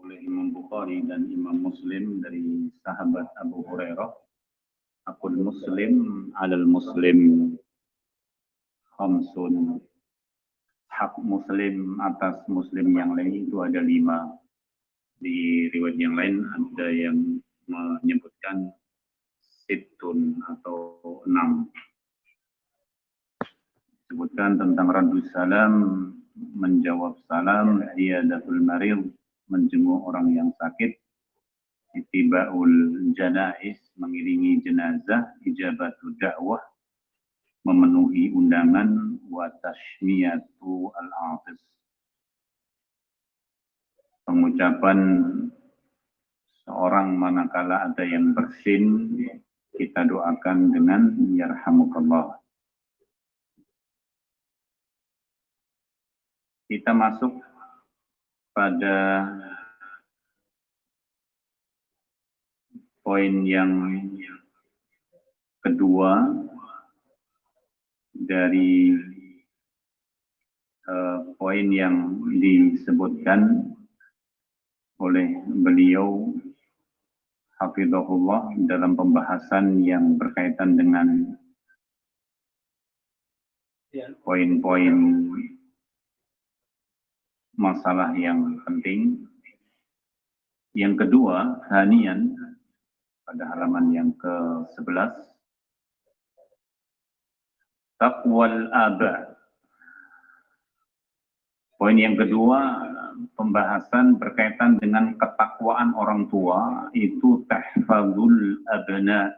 oleh Imam Bukhari dan Imam Muslim dari sahabat Abu Hurairah, Aqul Muslim alal Muslim khamsun. Hak Muslim atas Muslim yang lain itu ada 5. Di riwayat yang lain ada yang menyebutkan situn atau 6. Disebutkan tentang radus salam, menjawab salam, iyadatul marid, menjenguk orang yang sakit, ittiba'ul janais, mengiringi jenazah, ijabatul da'wah, memenuhi undangan, wa tashmiyatu al-atis, pengucapan seorang manakala ada yang bersin, kita doakan dengan yarhamukallah. Kita masuk pada poin yang kedua dari poin yang disebutkan oleh beliau hafizahullah dalam pembahasan yang berkaitan dengan poin-poin masalah yang penting. Yang kedua, hanian, pada halaman yang ke-11, taqwal aba. Poin yang kedua, pembahasan berkaitan dengan ketakwaan orang tua, itu tahfadzul abna.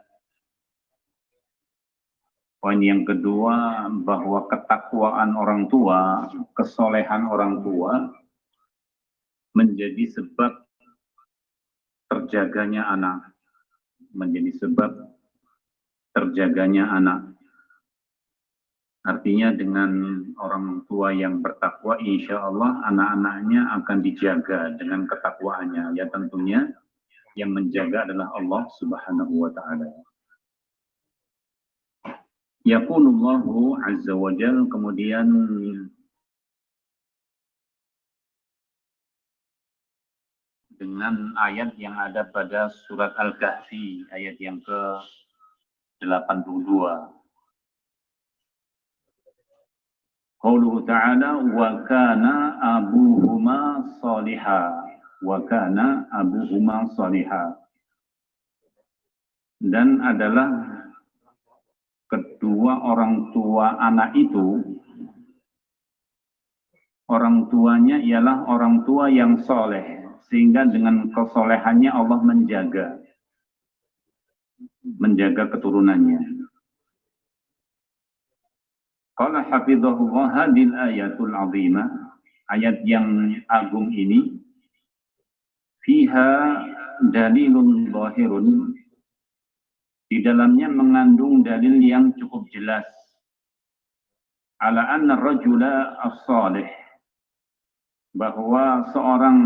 Poin yang kedua, bahwa ketakwaan orang tua, kesolehan orang tua, menjadi sebab terjaganya anak. Menjadi sebab terjaganya anak. Artinya dengan orang tua yang bertakwa, insya Allah anak-anaknya akan dijaga dengan ketakwaannya. Ya tentunya yang menjaga adalah Allah Subhanahu wa Ta'ala. Yaqulullahu azza wa jal, kemudian dengan ayat yang ada pada surat Al-Kahfi, ayat yang ke-82. Qauluhu ta'ala, wa kana abuhuma salihah. Wa kana abuhuma salihah. Dan adalah kedua orang tua anak itu, orang tuanya ialah orang tua yang soleh, sehingga dengan kesolehannya Allah menjaga keturunannya. Qala hafizahullah, hadil ayatul azimah, ayat yang agung ini, fiha dalilun zahirun, di dalamnya mengandung dalil yang cukup jelas, ala anna rajula as-salih, bahwa seorang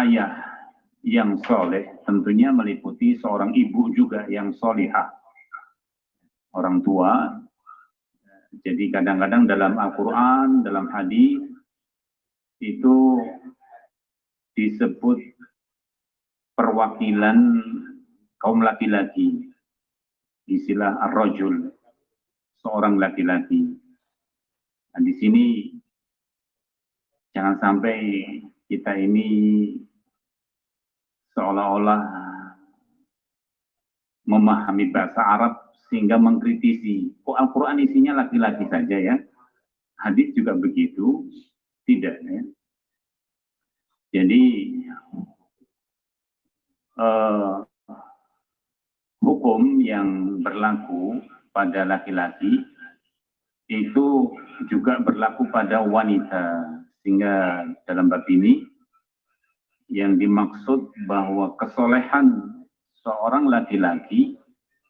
ayah yang soleh tentunya meliputi seorang ibu juga yang solihah, orang tua. Jadi kadang-kadang dalam Al-Quran, dalam hadis itu disebut perwakilan kaum laki-laki, istilah ar-rajul, seorang laki-laki. Nah, di sini jangan sampai kita ini seolah-olah memahami bahasa Arab sehingga mengkritisi, kok Al-Quran isinya laki-laki saja ya, hadis juga begitu, tidak ya. Jadi hukum yang berlaku pada laki-laki itu juga berlaku pada wanita, sehingga dalam bab ini yang dimaksud bahwa kesolehan seorang laki-laki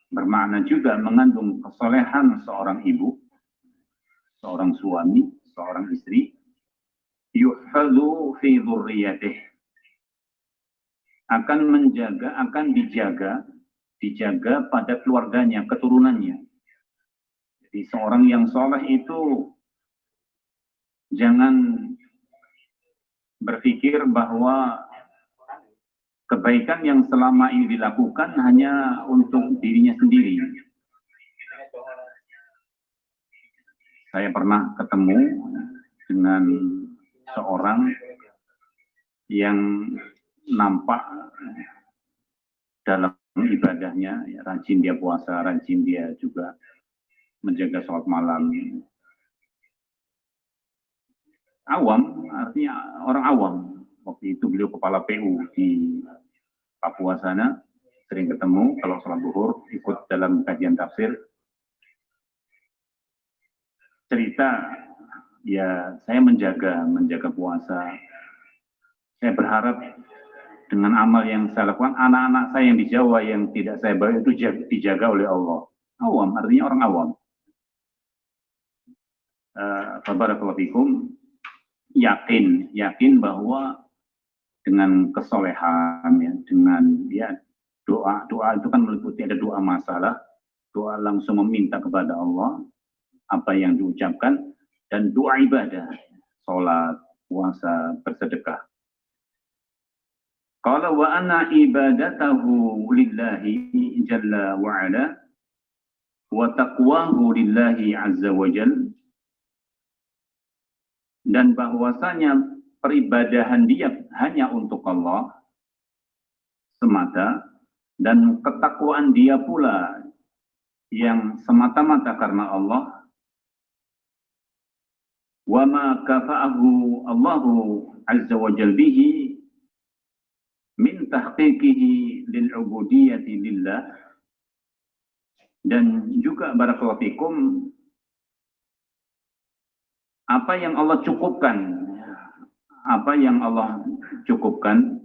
bermakna juga mengandung kesolehan seorang ibu, seorang suami, seorang istri, yuhfadzu fi dzurriyyatih, akan dijaga pada keluarganya, keturunannya. Jadi seorang yang soleh itu jangan berpikir bahwa kebaikan yang selama ini dilakukan hanya untuk dirinya sendiri. Saya pernah ketemu dengan seorang yang nampak dalam ibadahnya, ya, rajin dia puasa, rajin dia juga menjaga sholat malam. Awam, artinya orang awam. Waktu itu beliau kepala PU di Papua sana, sering ketemu kalau sholat zuhur, ikut dalam kajian tafsir. Cerita, ya saya menjaga puasa. Saya berharap dengan amal yang saya lakukan, anak-anak saya yang di Jawa yang tidak saya bawa itu dijaga oleh Allah. Awam, artinya orang awam. Barakallahu fikum, yakin bahwa dengan kesolehan, ya, dengan ya doa itu kan meliputi ada doa masalah, doa langsung meminta kepada Allah apa yang diucapkan, dan doa ibadah, sholat, puasa, bersedekah. Qala wa anna ibadatahu lillahi jalla wa ala wa taqwahu lillahi azza wa jalla, dan bahwasanya peribadahan dia hanya untuk Allah semata, dan ketakwaan dia pula yang semata-mata karena Allah. Wa ma kafa'ahu Allahu azza wa jalla bihi min tahqiqihi lil ubudiyyati lillah, dan juga barakallahu fikum apa yang Allah cukupkan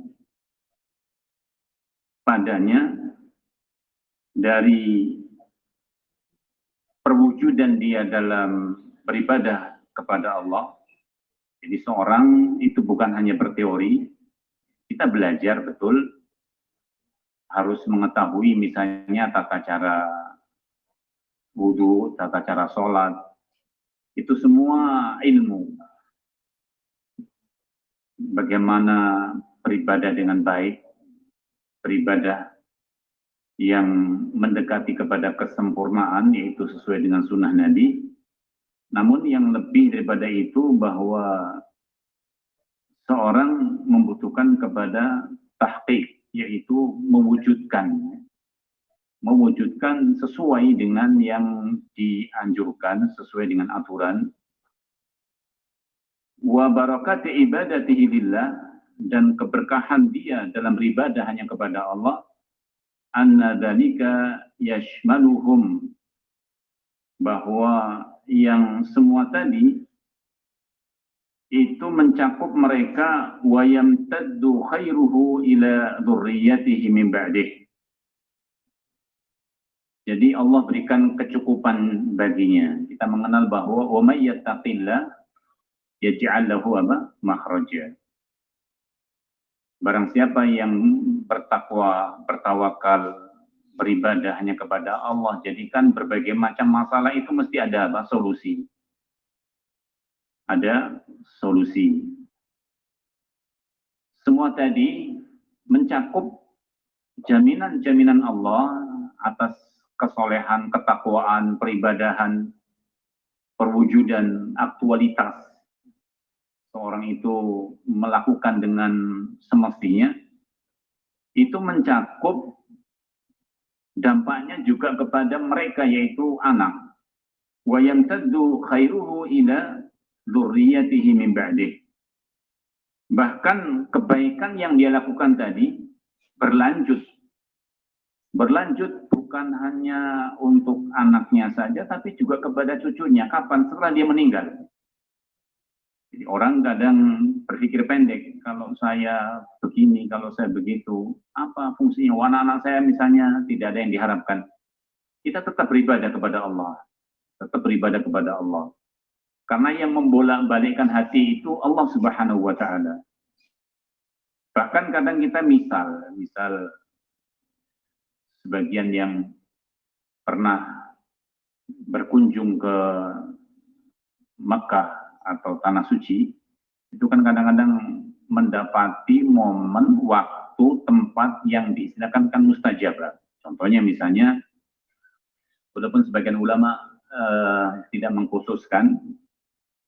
padanya dari perwujudan dia dalam beribadah kepada Allah. Jadi seorang itu bukan hanya berteori, kita belajar betul, harus mengetahui misalnya tata cara wudhu, tata cara sholat, itu semua ilmu. Bagaimana beribadah dengan baik, beribadah yang mendekati kepada kesempurnaan, yaitu sesuai dengan sunnah Nabi. Namun yang lebih daripada itu, bahwa seorang membutuhkan kepada tahqiq, yaitu mewujudkan sesuai dengan yang dianjurkan, sesuai dengan aturan. Wa barakati ibadatihi lillah, dan keberkahan dia dalam beribadah hanya kepada Allah. Anna dzalika yashmaluhum, bahwa yang semua tadi itu mencakup mereka. Wa yamtaddu khairuhu ila dzurriyyatihi min ba'dih. Jadi Allah berikan kecukupan baginya. Kita mengenal bahwa wa may yattaqillah yaj'al lahu makhraja. Barang siapa yang bertakwa, bertawakal, beribadah hanya kepada Allah, jadikan berbagai macam masalah itu mesti ada solusi. Ada solusi. Semua tadi mencakup jaminan-jaminan Allah atas kesolehan, ketakwaan, peribadahan, perwujudan, aktualitas seorang itu melakukan dengan semestinya. Itu mencakup dampaknya juga kepada mereka, yaitu anak. Wa yamtaddu khairuhu ila dzurriyyatihi min ba'dih. Bahkan kebaikan yang dia lakukan tadi berlanjut bukan hanya untuk anaknya saja, tapi juga kepada cucunya. Kapan? Setelah dia meninggal. Jadi orang kadang berpikir pendek, kalau saya begini, kalau saya begitu, apa fungsinya? Anak-anak saya misalnya tidak ada yang diharapkan. Kita tetap beribadah kepada Allah. Karena yang membolak-balikkan hati itu Allah Subhanahu wa Ta'ala. Bahkan kadang kita misal sebagian yang pernah berkunjung ke Mekah atau Tanah Suci, itu kan kadang-kadang mendapati momen waktu waktu, tempat yang diistilahkan kan mustajabah. Contohnya misalnya, walaupun sebagian ulama tidak mengkhususkan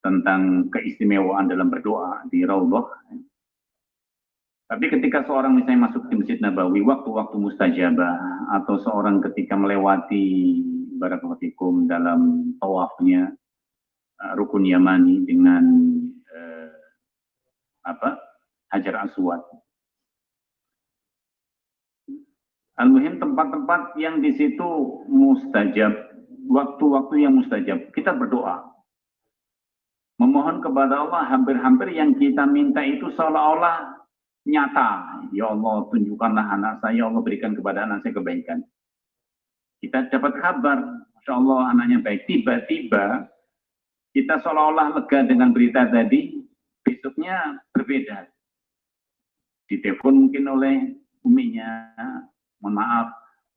tentang keistimewaan dalam berdoa di Raudhah, tapi ketika seorang misalnya masuk di Masjid Nabawi, waktu-waktu mustajabah, atau seorang ketika melewati barakallahu fikum dalam tawafnya rukun Yamani dengan Hajar Aswad. Al-muhim tempat-tempat yang di situ mustajab, waktu-waktu yang mustajab, kita berdoa. Memohon kepada Allah hampir-hampir yang kita minta itu seolah-olah nyata. Ya Allah, tunjukkanlah anak saya, ya Allah berikan kepada anak saya kebaikan. Kita dapat kabar, Masya Allah anaknya baik. Tiba-tiba kita seolah-olah lega dengan berita tadi, besoknya berbeda. Ditelepon mungkin oleh uminya, mohon maaf,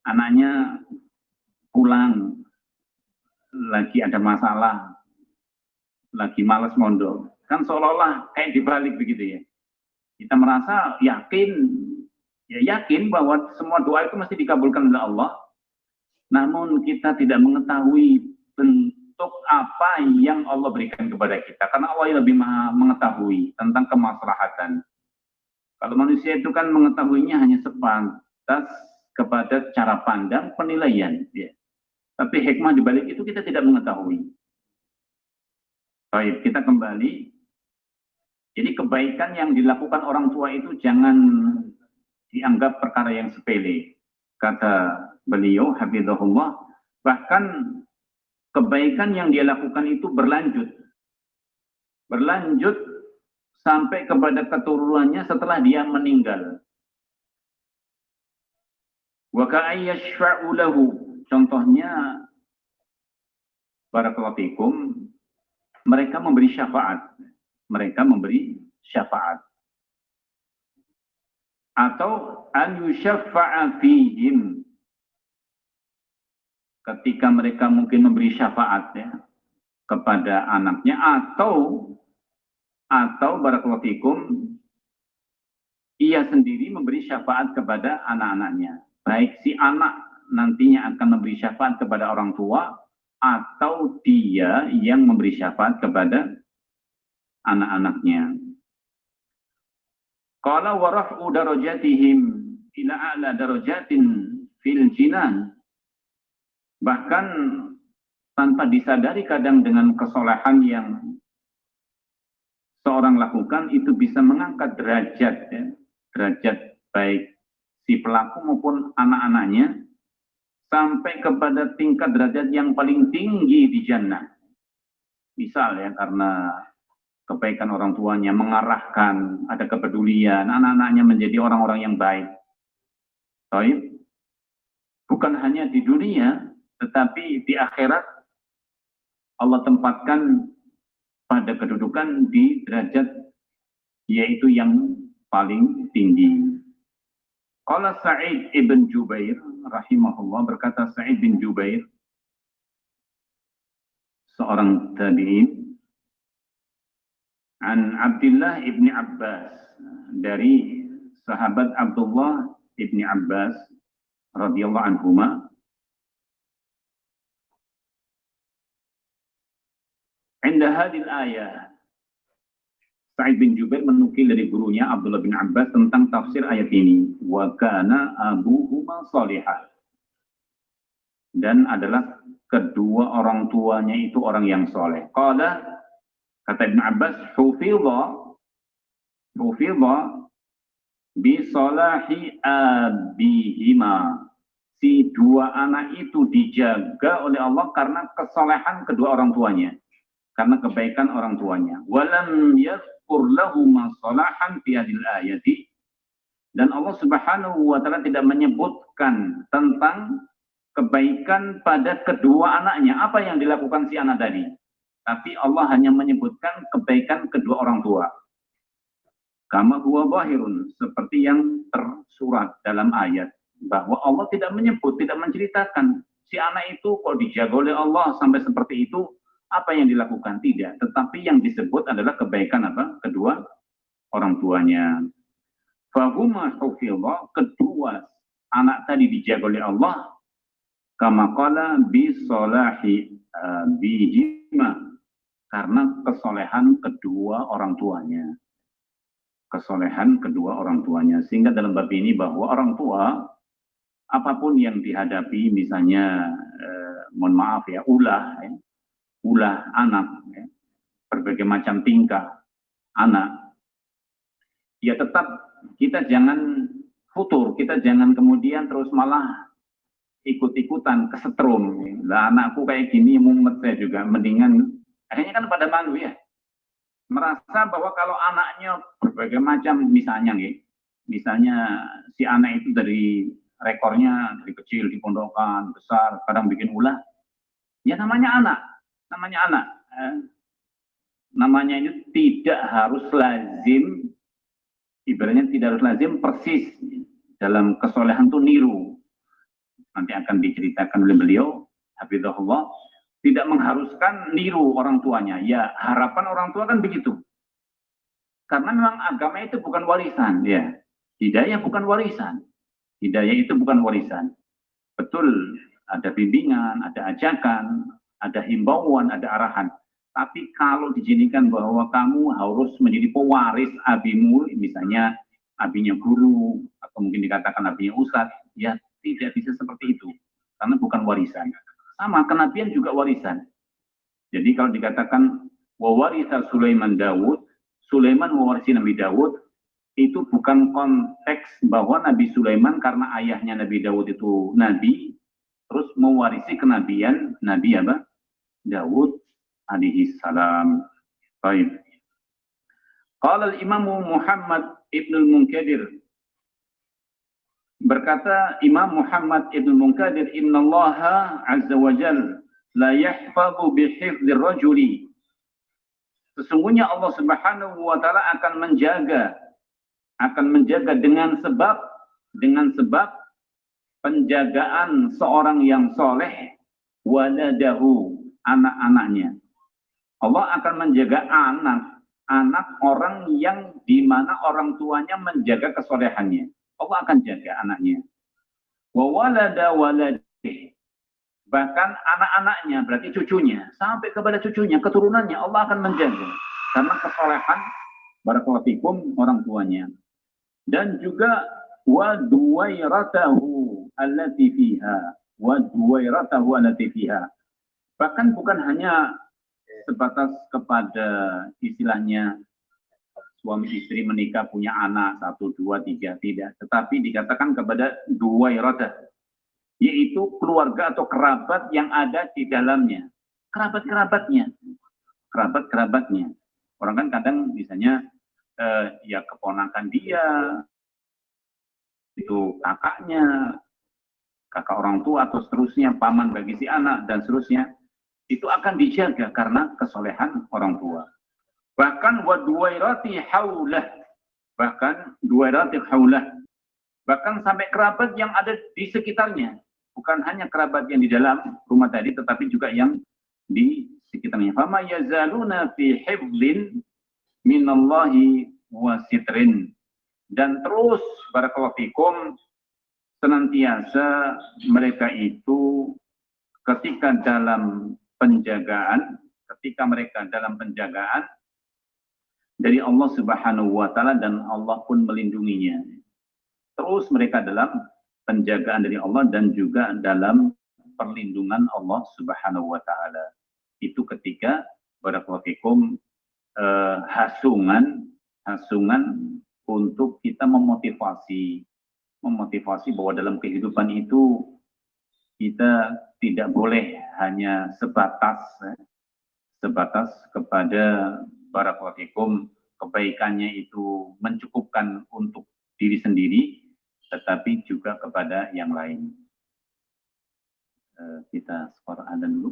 anaknya pulang, lagi ada masalah, lagi malas mondok. Kan seolah-olah kayak dibalik begitu ya. Kita merasa yakin bahwa semua doa itu mesti dikabulkan oleh Allah. Namun kita tidak mengetahui bentuk apa yang Allah berikan kepada kita. Karena Allah lebih mengetahui tentang kemaslahatan. Kalau manusia itu kan mengetahuinya hanya sepantas kepada cara pandang penilaian. Ya. Tapi hikmah di balik itu kita tidak mengetahui. Baik, kita kembali. Jadi kebaikan yang dilakukan orang tua itu jangan dianggap perkara yang sepele. Kata beliau, hafizahullah, bahkan kebaikan yang dia lakukan itu berlanjut. Berlanjut sampai kepada keturunannya setelah dia meninggal. Wa ka'ayyashfa'u lahu. Contohnya, barakallahu fikum, mereka memberi syafaat. Mereka memberi syafaat. Atau an yushaffa'a fihim. Ketika mereka mungkin memberi syafaat ya, kepada anaknya atau barakallahu fikum, ia sendiri memberi syafaat kepada anak-anaknya. Baik si anak nantinya akan memberi syafaat kepada orang tua atau dia yang memberi syafaat kepada anak-anaknya. Qala wa raf'u darajatihim ila a'la darajatin fil jinan. Bahkan tanpa disadari kadang dengan kesolehan yang seorang lakukan itu bisa mengangkat derajat ya, derajat baik si pelaku maupun anak-anaknya sampai kepada tingkat derajat yang paling tinggi di jannah. Misal ya, karena kebaikan orang tuanya mengarahkan, ada kepedulian, anak-anaknya menjadi orang-orang yang baik. Baik. Bukan hanya di dunia, tetapi di akhirat Allah tempatkan pada kedudukan di derajat yaitu yang paling tinggi. Qala Sa'id ibn Jubair rahimahullah, berkata Sa'id bin Jubair, seorang tabi'in, an Abdullah ibn Abbas, dari sahabat Abdullah ibn Abbas radhiyallahu anhuma, inda hadil ayah, Sa'id bin Jubair menukil dari gurunya Abdullah bin Abbas tentang tafsir ayat ini. Wa kana abuhuma salihah. Dan adalah kedua orang tuanya itu orang yang soleh. Qala, kata Ibn Abbas, hufidha bi salahi abihima. Si dua anak itu dijaga oleh Allah karena kesolehan kedua orang tuanya. Karena kebaikan orang tuanya. Walam yazkur lahuma salahan fi hadhil ayati. Dan Allah Subhanahu wa taala tidak menyebutkan tentang kebaikan pada kedua anaknya. Apa yang dilakukan si anak tadi? Tapi Allah hanya menyebutkan kebaikan kedua orang tua. Kama huwa zahirun, seperti yang tersurat dalam ayat, bahwa Allah tidak menyebut, tidak menceritakan si anak itu kok dijaga oleh Allah sampai seperti itu. Apa yang dilakukan? Tidak. Tetapi yang disebut adalah kebaikan apa? Kedua orang tuanya. Fahuma hufidha, kedua anak tadi dijaga oleh Allah, kama qala bi salahi bihima, karena kesolehan kedua orang tuanya. Kesolehan kedua orang tuanya. Sehingga dalam bab ini bahwa orang tua, apapun yang dihadapi, misalnya, mohon maaf ya, ulah anak, ya, berbagai macam tingkah anak, ya tetap kita jangan futur, kita jangan kemudian terus malah ikut-ikutan kesetrum. Lah anakku kayak gini, mumet saya juga, mendingan, akhirnya kan pada malu ya, merasa bahwa kalau anaknya berbagai macam, misalnya misalnya si anak itu dari rekornya dari kecil di pondokan besar, kadang bikin ulah, ya namanya anak, namanya anak. Namanya itu tidak harus lazim, ibaratnya tidak harus lazim persis dalam kesolehan itu niru. Nanti akan diceritakan oleh beliau, hafizahullah, tidak mengharuskan niru orang tuanya. Ya, harapan orang tua kan begitu. Karena memang agama itu bukan warisan, ya. Hidayah bukan warisan. Hidayah itu bukan warisan. Betul, ada bimbingan, ada ajakan, ada himbauan, ada arahan. Tapi kalau dijadikan bahwa kamu harus menjadi pewaris abimu, misalnya abinya guru, atau mungkin dikatakan abinya ustadz, ya tidak bisa seperti itu. Karena bukan warisan. Sama, kenabian juga warisan. Jadi kalau dikatakan wawarisa Sulaiman Daud, Sulaiman mewarisi Nabi Daud, itu bukan konteks bahwa Nabi Sulaiman karena ayahnya Nabi Daud itu nabi, terus mewarisi kenabian Nabi apa? Daud alaihi salam. Baik. Qala al-Imam Muhammad Ibn al-Munkadir, berkata Imam Muhammad Ibn al-Munkadir, innallaha azza wa jalla la yahfadhu bihifdzir rajuli, sesungguhnya Allah Subhanahu wa taala akan menjaga dengan sebab penjagaan seorang yang soleh, waladahu, anak-anaknya. Allah akan menjaga anak orang yang dimana orang tuanya menjaga kesolehannya. Allah akan jaga anaknya. Wa walada waladih, bahkan anak-anaknya, berarti cucunya, sampai kepada cucunya, keturunannya, Allah akan menjaga. Karena kesolehan, barakallahu fikum, orang tuanya. Dan juga wa duwairatahu allati fiha, wa duwairatahu allati fiha. Bahkan bukan hanya sebatas kepada istilahnya suami istri menikah punya anak 1, 2, 3, tidak. Tetapi dikatakan kepada duwairatah, yaitu keluarga atau kerabat yang ada di dalamnya. Kerabat-kerabatnya. Orang kan kadang misalnya ya keponakan dia, itu kakaknya, kakak orang tua atau seterusnya, paman bagi si anak dan seterusnya, itu akan dijaga karena kesolehan orang tua. Bahkan wa duwairati haulah, bahkan sampai kerabat yang ada di sekitarnya, bukan hanya kerabat yang di dalam rumah tadi, tetapi juga yang di sekitarnya. Fama yazaluna fi hifdhin minallahi wa sitrin, dan terus barakallahu fikum senantiasa mereka itu ketika mereka dalam penjagaan dari Allah Subhanahu wa taala, dan Allah pun melindunginya. Terus mereka dalam penjagaan dari Allah dan juga dalam perlindungan Allah Subhanahu wa taala. Itu ketika barakallahu fikum hasungan untuk kita memotivasi bahwa dalam kehidupan itu kita tidak boleh hanya sebatas kepada barakallahu fikum kebaikannya itu mencukupkan untuk diri sendiri, tetapi juga kepada yang lain. Kita skor adzan dulu.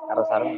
Harus sarung.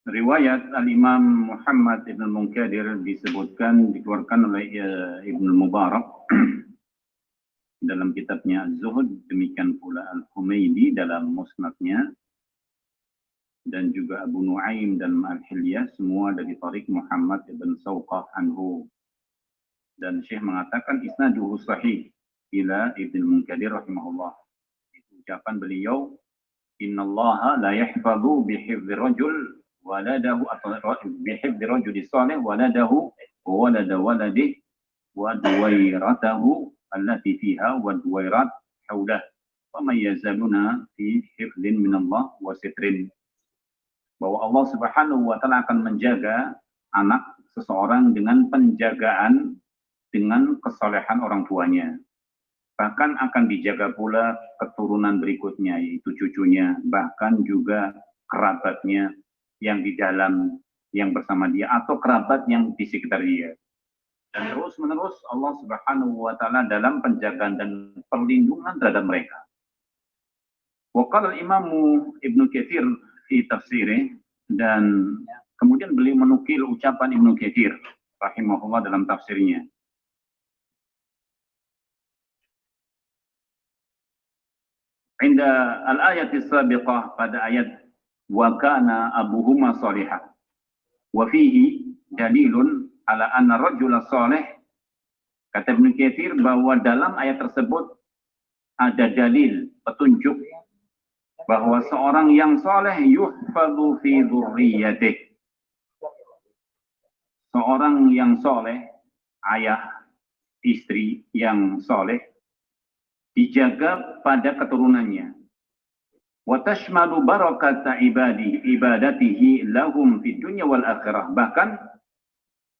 Riwayat Al-Imam Muhammad Ibn Munkadir dikeluarkan oleh Ibn Mubarak dalam kitabnya Az-Zuhud, demikian pula Al-Humaydi dalam musnadnya, dan juga Abu Nuaim dan Al-Hilyah, semua dari Tariq Muhammad Ibn Sawqah anhu. Dan Syekh mengatakan isnaduhu sahih ila Ibn Munkadir rahimahullah. Itu ucapan beliau, innallaha la yahfadhu bihifdhi rajul waladahu atau bihifdhi rajuli salih waladahu walada waladih wa duwairatahu allati fiha wa duwairat haulah wa man yazaluna fi hifdhin minallah wa sitrin. Bahwa Allah Subhanahu wa taala akan menjaga anak seseorang dengan penjagaan dengan kesalehan orang tuanya. Bahkan akan dijaga pula keturunan berikutnya, yaitu cucunya, bahkan juga kerabatnya yang di dalam, yang bersama dia, atau kerabat yang di sekitar dia. Dan terus menerus Allah Subhanahu wa taala dalam penjagaan dan perlindungan terhadap mereka. Wa qala al-Imam Ibnu Katsir fi tafsirih, dan kemudian beliau menukil ucapan Ibnu Katsir rahimahullah dalam tafsirnya. Inda al-ayat as-sabiqah, pada ayat wa kana abuhuma salihah wa fihi dalilun ala anna rajula salih, kata Ibnu Katsir bahwa dalam ayat tersebut ada dalil, petunjuk bahwa seorang yang saleh yuhfadhu fi dzurriyyatih. Seorang yang saleh, ayah, istri yang saleh, dijaga pada keturunannya. Wa tashmalu barakata ibadatihi lahum fid dunya wal akhirah. Bahkan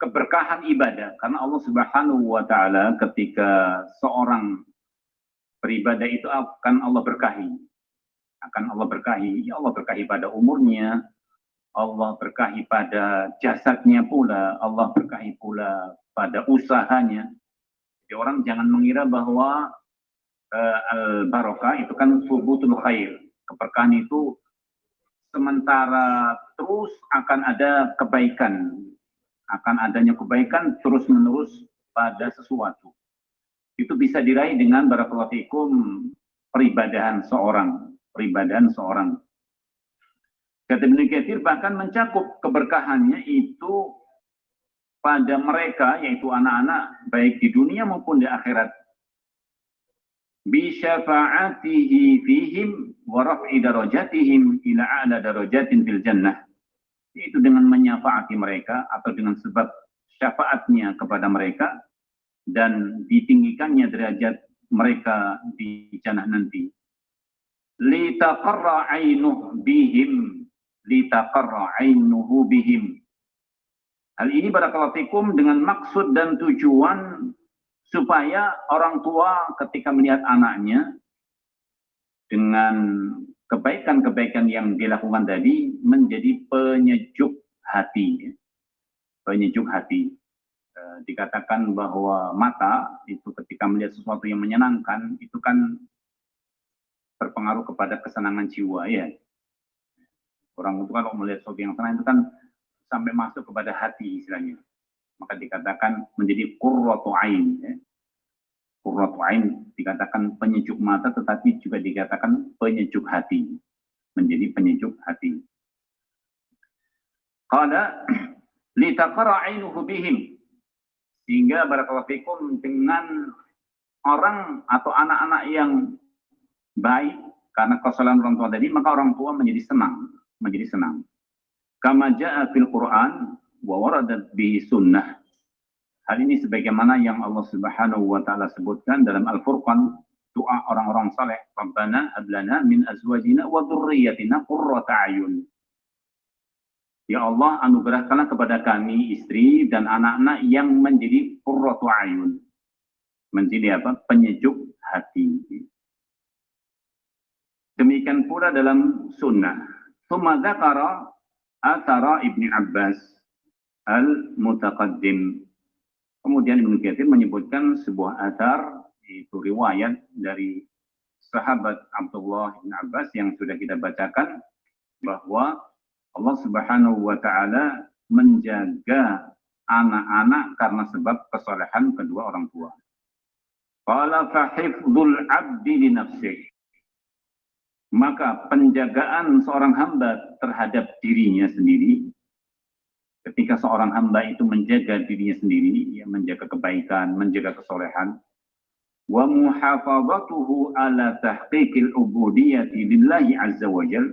keberkahan ibadah, karena Allah Subhanahu wa taala ketika seorang beribadah itu akan Allah berkahi. Ya Allah berkahi pada umurnya, Allah berkahi pada jasadnya pula, Allah berkahi pula pada usahanya. Jadi orang jangan mengira bahwa al-barakah itu kan subutul khair. Keberkahan itu sementara terus akan ada kebaikan. Akan adanya kebaikan terus-menerus pada sesuatu. Itu bisa diraih dengan barakallahu fikum peribadahan seorang. Kata Ibnu Katsir bahkan mencakup keberkahannya itu pada mereka, yaitu anak-anak, baik di dunia maupun di akhirat. Bisyafa'atihi fihim wa raf'i darajatihim ila a'la darajatin fil jannah. Itu dengan menyafaati mereka atau dengan sebab syafaatnya kepada mereka dan ditinggikannya derajat mereka di jannah nanti. Li taqarra 'ainuh bihim litaqarra 'ainuhu bihim. Hal ini barakallahu fikum dengan maksud dan tujuan supaya orang tua ketika melihat anaknya dengan kebaikan-kebaikan yang dilakukan tadi menjadi penyejuk hati. Penyejuk hati. Dikatakan bahwa mata itu ketika melihat sesuatu yang menyenangkan itu kan berpengaruh kepada kesenangan jiwa ya. Orang itu kalau melihat sesuatu yang senang itu kan sampai masuk kepada hati istilahnya. Maka dikatakan menjadi qurratu ain. Ya. Qurratu ain dikatakan penyejuk mata tetapi juga dikatakan penyejuk hati. Menjadi penyejuk hati. Qala litaqarra 'ainuhu bihim. Sehingga barakallahu fikum dengan orang atau anak-anak yang baik karena kesalahan orang tua tadi, maka orang tua menjadi senang. Kama jaa fil Qur'an wa waradat bi sunnah. Hal ini sebagaimana yang Allah Subhanahu wa taala sebutkan dalam Al-Furqan, doa orang-orang saleh, Rabbana hab lana min azwajina wa dzurriyyatina qurrata a'yun. Ya Allah, anugerahkanlah kepada kami istri dan anak-anak yang menjadi qurratu a'yun. Menjadi apa? Penyejuk hati. Demikian pula dalam sunnah. Tsumma dzakara athara Ibnu Abbas al-mutaqaddim. Kemudian Ibnu Katsir menyebutkan sebuah athar, itu riwayat dari sahabat Abdullah bin Abbas yang sudah kita bacakan, bahwa Allah Subhanahu wa taala menjaga anak-anak karena sebab kesalehan kedua orang tua. Qala fa hifdzul 'abdi li nafsihi. Maka penjagaan seorang hamba terhadap dirinya sendiri, ketika seorang hamba itu menjaga dirinya sendiri, ya, menjaga kebaikan, menjaga kesolehan, wa muhafazatuhu ala tahqiqil ubudiyyati lillahi azza wa jalla,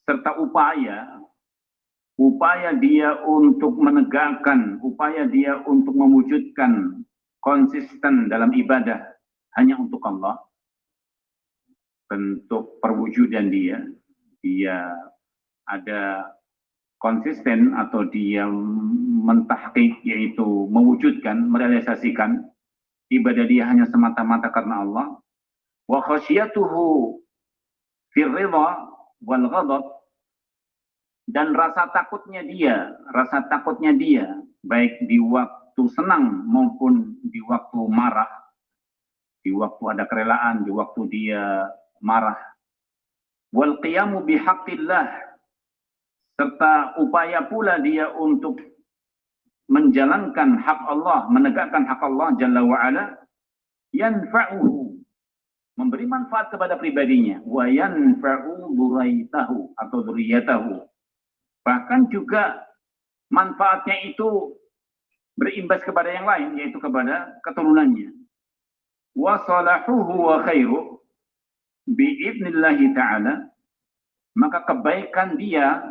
serta upaya dia untuk menegakkan, upaya dia untuk mewujudkan konsisten dalam ibadah hanya untuk Allah. Bentuk perwujudan dia ada konsisten atau dia mentahqiq, yaitu mewujudkan, merealisasikan ibadah dia hanya semata-mata karena Allah. Wa khasyatuhu fir ridha wal ghadab, dan rasa takutnya dia baik di waktu senang maupun di waktu marah, di waktu ada kerelaan, di waktu dia marah. Wal qiyamu bihaqqillah, serta upaya pula dia untuk menjalankan hak Allah, menegakkan hak Allah Jalla wa Ala, yanfa'uhu, memberi manfaat kepada pribadinya, wa yanfa'u dzurriyyatahu atau dzurriyyatahu, bahkan juga manfaatnya itu berimbas kepada yang lain, yaitu kepada keturunannya. Wa salahuhu wa khairu bi'idnillahi ta'ala, maka kebaikan dia,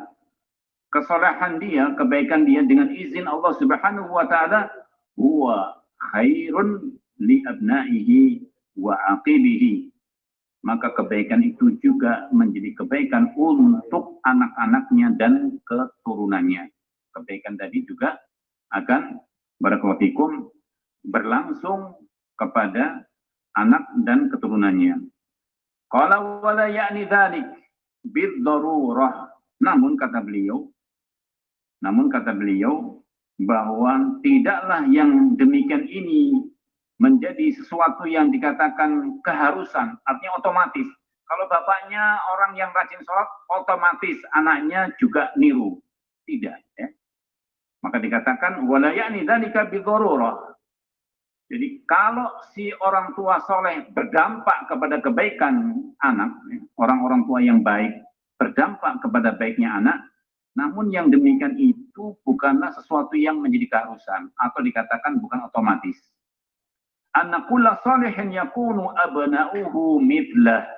kesalahan dia, kebaikan dia dengan izin Allah Subhanahu wa taala, huwa khairun li abnaihi wa aqibihi, maka kebaikan itu juga menjadi kebaikan untuk anak-anaknya dan keturunannya. Kebaikan tadi juga akan barakallahu fikum berlangsung kepada anak dan keturunannya. Qala wa la ya'ni dzalik bid-darurah. Namun kata beliau bahwa tidaklah yang demikian ini menjadi sesuatu yang dikatakan keharusan, artinya otomatis. Kalau bapaknya orang yang rajin sholat, otomatis anaknya juga niru. Tidak. Ya. Maka dikatakan wala ya'ni dzalika bid-darurah. Jadi kalau si orang tua soleh berdampak kepada kebaikan anak, orang-orang tua yang baik berdampak kepada baiknya anak, namun yang demikian itu bukanlah sesuatu yang menjadi keharusan atau dikatakan bukan otomatis. Annakulla salihin yakunu abna'uhu mithlah,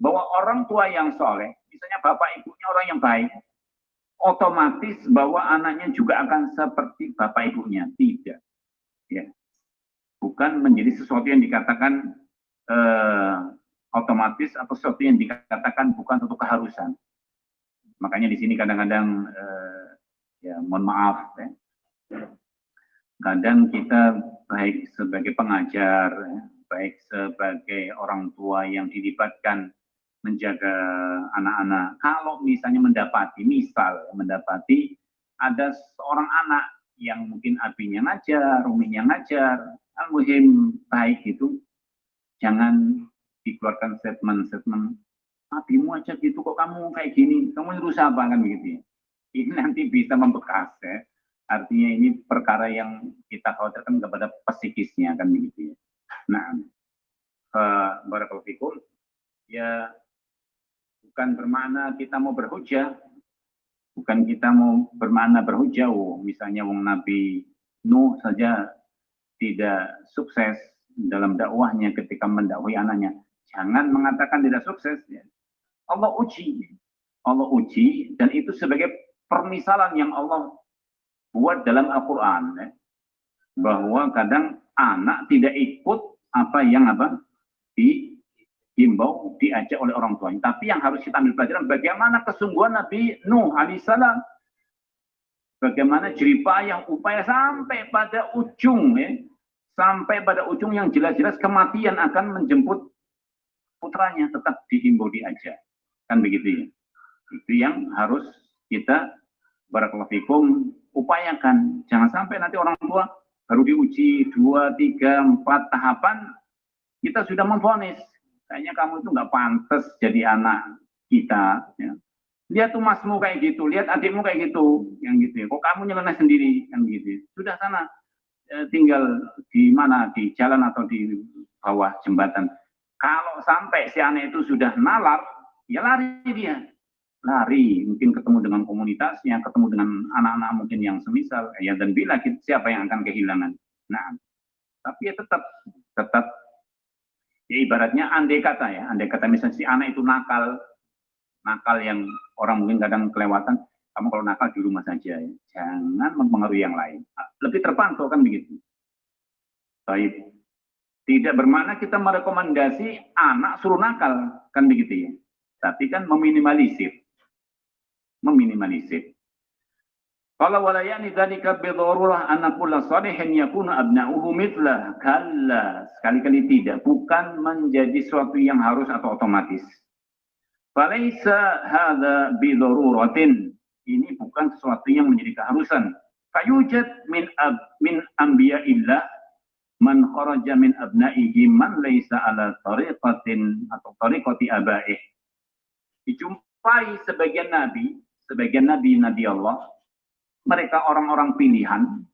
bahwa orang tua yang soleh, misalnya bapak ibunya orang yang baik, otomatis bahwa anaknya juga akan seperti bapak ibunya. Tidak. Ya. Bukan menjadi sesuatu yang dikatakan otomatis atau sesuatu yang dikatakan bukan untuk keharusan. Makanya di sini kadang-kadang ya mohon maaf ya. Kadang kita baik sebagai pengajar, ya, baik sebagai orang tua yang dilibatkan menjaga anak-anak. Kalau misalnya mendapati ada seorang anak yang mungkin abinya ngajar, uminya ngajar, al-muhim baik itu, jangan dikeluarkan statement-statement, abimu aja gitu kok kamu kayak gini, kamu nyuruh siapa kan begitu ya. Ini nanti bisa membekas ya. Artinya ini perkara yang kita khawatirkan kepada psikisnya kan begitu ya. Nah, barakallahu fikum, ya bukan bermakna kita mau berhujah, bukan kita mau bermakna berhujah. Misalnya wong Nabi Nuh saja tidak sukses dalam dakwahnya ketika mendakwai anaknya. Jangan mengatakan tidak sukses. Ya. Allah uji dan itu sebagai permisalan yang Allah buat dalam Al-Quran ya, bahwa kadang anak tidak ikut apa yang dihimbau, diajak oleh orang tuanya. Tapi yang harus kita ambil pelajaran bagaimana kesungguhan Nabi Nuh alaihissalam, bagaimana jeripayah upaya sampai pada ujung ya, sampai pada ujung yang jelas-jelas kematian akan menjemput putranya, tetap dihimbau, diajak, kan begitu ya. Itu yang harus kita barakallahu fikum upayakan. Jangan sampai nanti orang tua baru diuji 2, 3, 4 tahapan kita sudah memvonis kayaknya kamu itu nggak pantas jadi anak kita ya. Lihat tuh masmu kayak gitu, lihat adikmu kayak gitu, yang gitu ya. Kok kamu nyeleneh sendiri kan gitu. Sudah sana tinggal di mana, di jalan atau di bawah jembatan. Kalau sampai si anak itu sudah nalar, ya lari dia. Lari, mungkin ketemu dengan komunitasnya, ketemu dengan anak-anak mungkin yang semisal, ya dan bila siapa yang akan kehilangan. Nah, tapi ya tetap ya ibaratnya andai kata misalnya si anak itu nakal yang orang mungkin kadang kelewatan, kamu kalau nakal di rumah saja ya, jangan mempengaruhi yang lain. Lebih terpantau kan begitu. Baik. Tidak bermakna kita merekomendasi anak suruh nakal, kan begitu ya. Tapi kan meminimalisir. Kalau walayani dzalika bidharurah anna kulla salihin yakunu abna'uhu mithlah, kalla, sekali-kali tidak, bukan menjadi sesuatu yang harus atau otomatis. Falaisa hadza bidharuratin, ini bukan sesuatu yang menjadi keharusan. Fayujad min anbiya'illah man kharaja min abna'ihi man laisa ala tariqatin atau tariqati abaih. Dijumpai sebagian nabi Allah, mereka orang-orang pilihan.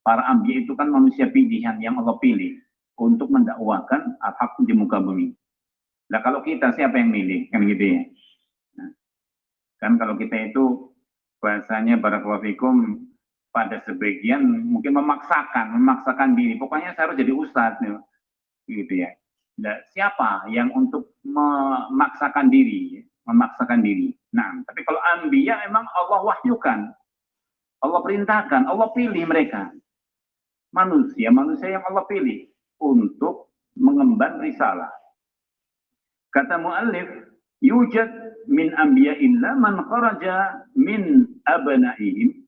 Para anbiya itu kan manusia pilihan yang Allah pilih untuk mendakwahkan al-haq di muka bumi. Nah kalau kita siapa yang milih? Kan gitu ya. Nah, kan kalau kita itu bahasanya barakallahu fikum pada sebagian mungkin memaksakan diri. Pokoknya saya harus jadi ustadz gitu ya. Nah, siapa yang untuk memaksakan diri? Nah, tapi kalau anbiya memang Allah wahyukan, Allah perintahkan, Allah pilih mereka. Manusia yang Allah pilih untuk mengemban risalah. Kata muallif, yujad min anbiya'illah man kharaja min abna'ihim.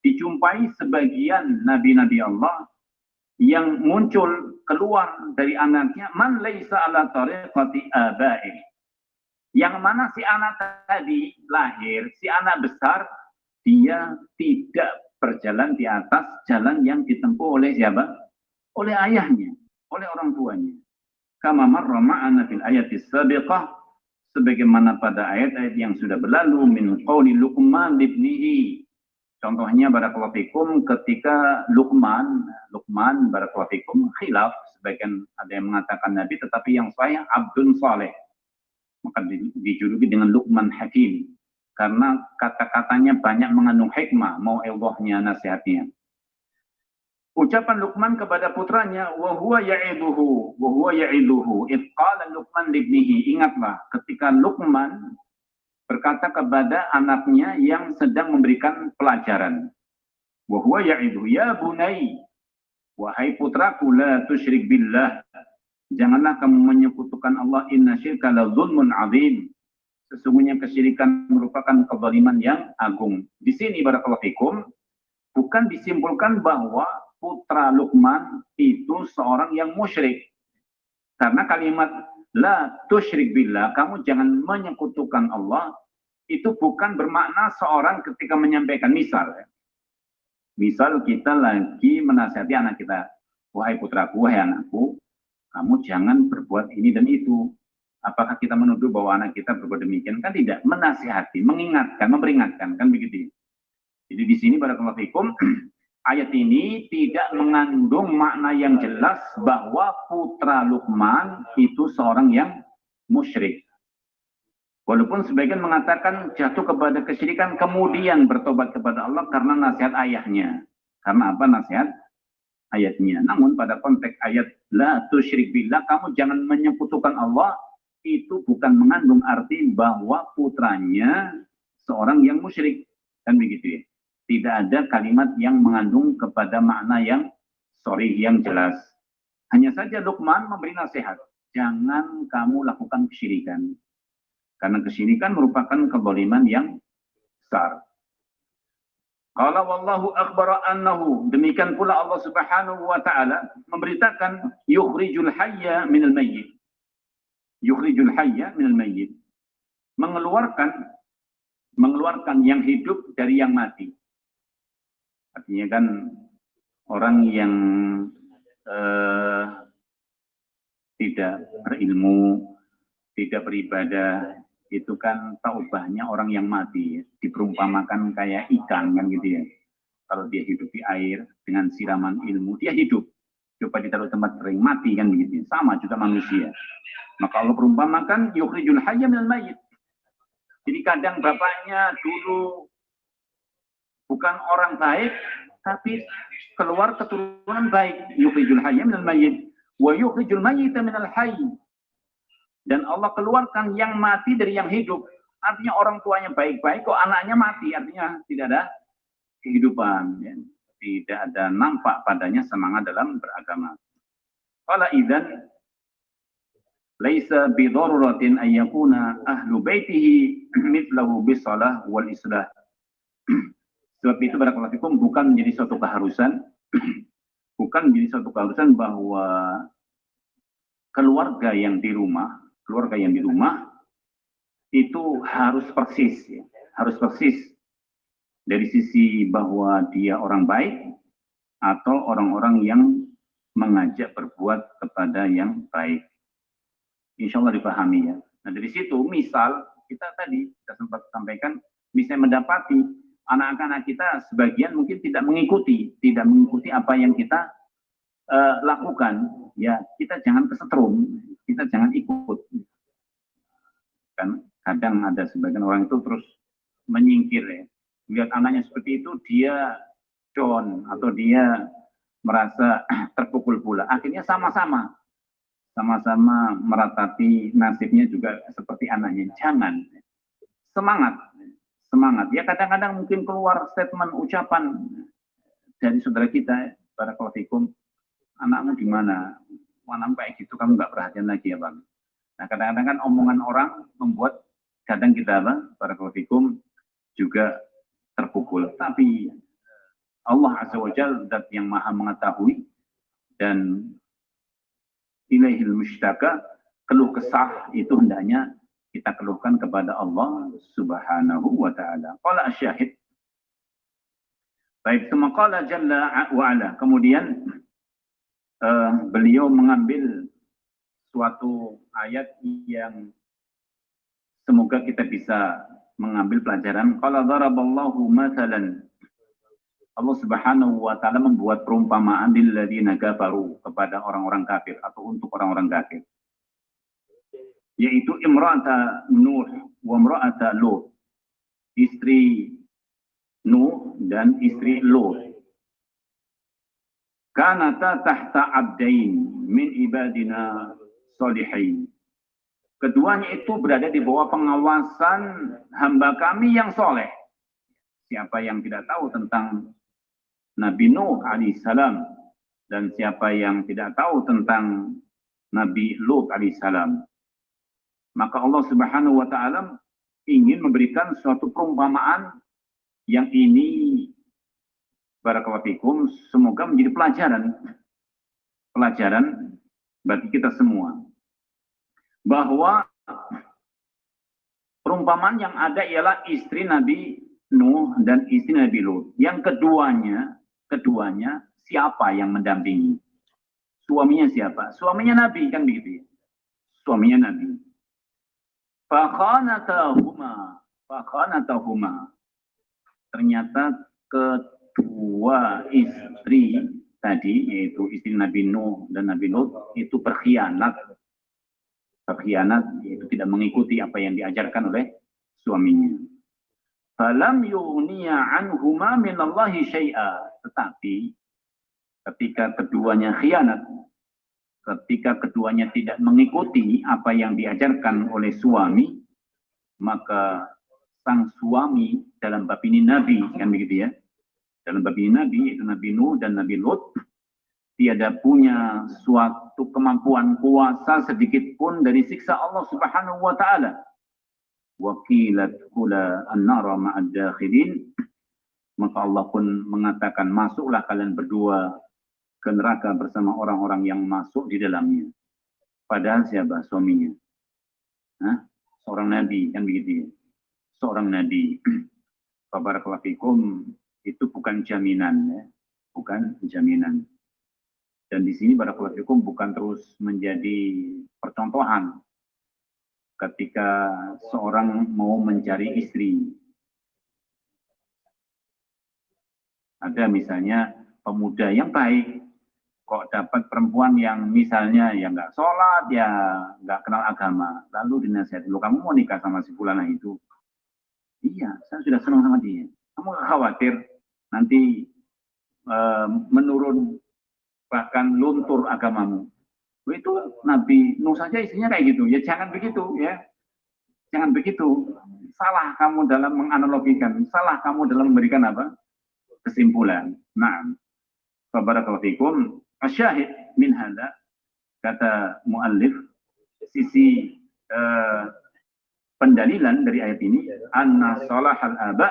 Dijumpai sebagian nabi-nabi Allah yang muncul keluar dari anaknya man laisa ala tariqati abaih. Yang mana si anak tadi lahir, si anak besar, dia tidak berjalan di atas jalan yang ditempuh oleh siapa? Oleh ayahnya, oleh orang tuanya. Kama marra ma'ana fil ayatis sabiqah, sebagaimana pada ayat-ayat yang sudah berlalu, min qawli Luqman libnihi. Contohnya barakallahu fikum ketika Luqman barakallahu fikum khilaf, sebagian ada yang mengatakan nabi tetapi yang sahih abdun saleh. Maka dijuluki dengan Luqman Hakim karena kata-katanya banyak mengandung hikmah, mau'izahnya, nasihatnya. Ucapan Luqman kepada putranya, wa huwa ya'iduhu idh qala Luqman libnihi. Ingatlah ketika Luqman berkata kepada anaknya yang sedang memberikan pelajaran. Wa huwa ya'iduhu ya bunai, wahai putraku, la tusyrik billah. Janganlah kamu menyekutukan Allah, inna syirka la zulmun azim. Sesungguhnya kesyirikan merupakan kezaliman yang agung. Di sini barakallahu fikum bukan disimpulkan bahwa putra Luqman itu seorang yang musyrik. Karena kalimat la tusyrik billah, kamu jangan menyekutukan Allah, itu bukan bermakna seorang ketika menyampaikan misal kita lagi menasihati anak kita, wahai putraku, wahai anakku, kamu jangan berbuat ini dan itu. Apakah kita menuduh bahwa anak kita berbuat demikian? Kan tidak, menasihati, mengingatkan, memperingatkan, kan begitu. Jadi di sini barakallahu fikum, ayat ini tidak mengandung makna yang jelas bahwa putra Luqman itu seorang yang musyrik. Walaupun sebagian mengatakan jatuh kepada kesyirikan kemudian bertobat kepada Allah karena nasihat ayahnya. Karena apa nasihat ayatnya? Namun pada konteks ayat la tusyrik billah, kamu jangan menyekutukan Allah, itu bukan mengandung arti bahwa putranya seorang yang musyrik. Kan begitu ya. Tidak ada kalimat yang mengandung kepada makna yang sharih yang jelas. Hanya saja Luqman memberi nasihat, jangan kamu lakukan kesyirikan. Karena kesyirikan merupakan kezaliman yang besar. Qala wallahu akbar annahu, demikian pula Allah Subhanahu wa taala memberitakan yukhrijul hayya minal mayyit. Yukhrijul hayya minal mayyit. Mengeluarkan yang hidup dari yang mati. Artinya kan orang yang tidak berilmu, tidak beribadah, itu kan taubahnya orang yang mati, diperumpamakan kayak ikan kan gitu ya. Kalau dia hidup di air dengan siraman ilmu, dia hidup. Coba ditaruh tempat kering, mati kan begitu. Sama juga manusia. Maka Allah perumpamakan yukhrijul hayya minal mayyit. Jadi kadang bapaknya dulu bukan orang baik, tapi keluar keturunan baik. Yukhrijul hayya minal mayyit wa yukhrijul mayyita minal hayy. Dan Allah keluarkan yang mati dari yang hidup. Artinya orang tuanya baik-baik, kok anaknya mati. Artinya tidak ada kehidupan. Ya. Tidak ada nampak padanya semangat dalam beragama. Qala idzan laisa bidaruratin ayyakuna ahlu baitihi mithlahu bisalah wal islah. Sebab itu barakallahu fikum bukan menjadi suatu keharusan bahwa keluarga yang di rumah itu harus persis ya. Harus persis dari sisi bahwa dia orang baik atau orang-orang yang mengajak berbuat kepada yang baik. Insya Allah dipahami ya. Nah dari situ misal kita tadi sempat sampaikan, misalnya mendapati anak-anak kita sebagian mungkin tidak mengikuti apa yang kita lakukan, ya kita jangan kesetrum, kita jangan ikut. Kan kadang ada sebagian orang itu terus menyingkir ya. Lihat anaknya seperti itu, dia down atau dia merasa terpukul pula. Akhirnya sama-sama meratapi nasibnya juga seperti anaknya. Jangan. Semangat. Ya kadang-kadang mungkin keluar statement, ucapan dari saudara kita, barakallahu fikum, anakmu di mana? Mana kayak gitu, kamu nggak perhatian lagi ya Bang. Nah kadang-kadang kan omongan orang membuat kadang kita barakallahu fikum juga terpukul. Tapi Allah Azza wa Jalla zat yang maha mengetahui dan ilaihil mushtaka, keluh kesah itu hendaknya kita keluhkan kepada Allah Subhanahu wa taala. Qala asy-syahid. Baik, qala jalla wa ala. Kemudian beliau mengambil suatu ayat yang semoga kita bisa mengambil pelajaran. Qala daraballahu mathalan. Allah Subhanahu wa taala membuat perumpamaan lil ladzina kafaru, kepada orang-orang kafir atau untuk orang-orang kafir. Yaitu imra'ata Nuh wa imra'ata Lut. Istri Nuh dan istri Lut. Kanata tahta abdain min ibadina sholihin. Keduanya itu berada di bawah pengawasan hamba kami yang soleh. Siapa yang tidak tahu tentang Nabi Nuh alaihissalam dan siapa yang tidak tahu tentang Nabi Lut alaihissalam, maka Allah Subhanahu wa taala ingin memberikan suatu perumpamaan yang ini barakallahu fikum semoga menjadi pelajaran bagi kita semua, bahwa perumpamaan yang ada ialah istri Nabi Nuh dan istri Nabi Lut. Yang keduanya siapa yang mendampingi? Suaminya siapa? Suaminya Nabi, kan begitu ya? Suaminya Nabi. Fakhanatahuma. Ternyata kedua istri tadi, yaitu istri Nabi Nuh dan Nabi Lut, itu berkhianat, yaitu tidak mengikuti apa yang diajarkan oleh suaminya. Falam yughniya anhuma minallahi syai'a. Tetapi ketika keduanya khianat, ketika keduanya tidak mengikuti apa yang diajarkan oleh suami, maka sang suami dalam bab ini Nabi, kan begitu ya? Dalam bab ini Nabi, yaitu Nabi Nuh dan Nabi Lut, tiada punya suatu kemampuan kuasa sedikit pun dari siksa Allah Subhanahu wa taala. Waqilat kula an-nara ma'ad dakhilin. Maka Allah pun mengatakan, masuklah kalian berdua ke neraka bersama orang-orang yang masuk di dalamnya. Padahal siapa? Suaminya. Seorang nabi, kan begitu ya? Seorang nabi. Barakallahu fikum, itu bukan jaminan ya. Bukan jaminan. Dan di sini barakallahu fikum bukan terus menjadi percontohan ketika seorang mau mencari istri. Ada misalnya pemuda yang baik, kok dapat perempuan yang misalnya yang nggak sholat, ya nggak kenal agama, lalu dinasihati, lu kamu mau nikah sama si fulana itu? Iya, saya sudah senang sama dia. Kamu nggak khawatir nanti menurun, bahkan luntur agamamu? Itu Nabi Nuh saja istrinya kayak gitu. Ya jangan begitu ya. Jangan begitu. Salah kamu dalam menganalogikan. Salah kamu dalam memberikan apa? Kesimpulan. Nah, barakallahu fikum. Asyahid min hadza, kata muallif, sisi pendalilan dari ayat ini, anna salahal aba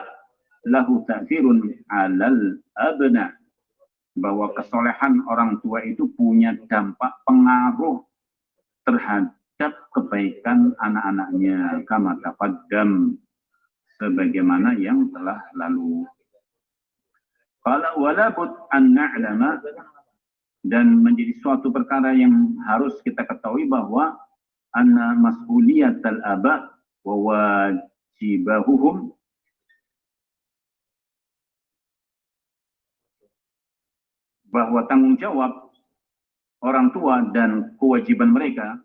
lahu ta'thirun 'alal abna. Bahwa kesolehan orang tua itu punya dampak pengaruh terhadap kebaikan anak-anaknya, kama taqaddam, sebagaimana yang telah lalu. Qala wala bud an na'lama, dan menjadi suatu perkara yang harus kita ketahui bahwa anna mas'uliyatal aba wa wajibahuhum, bahwa tanggung jawab orang tua dan kewajiban mereka,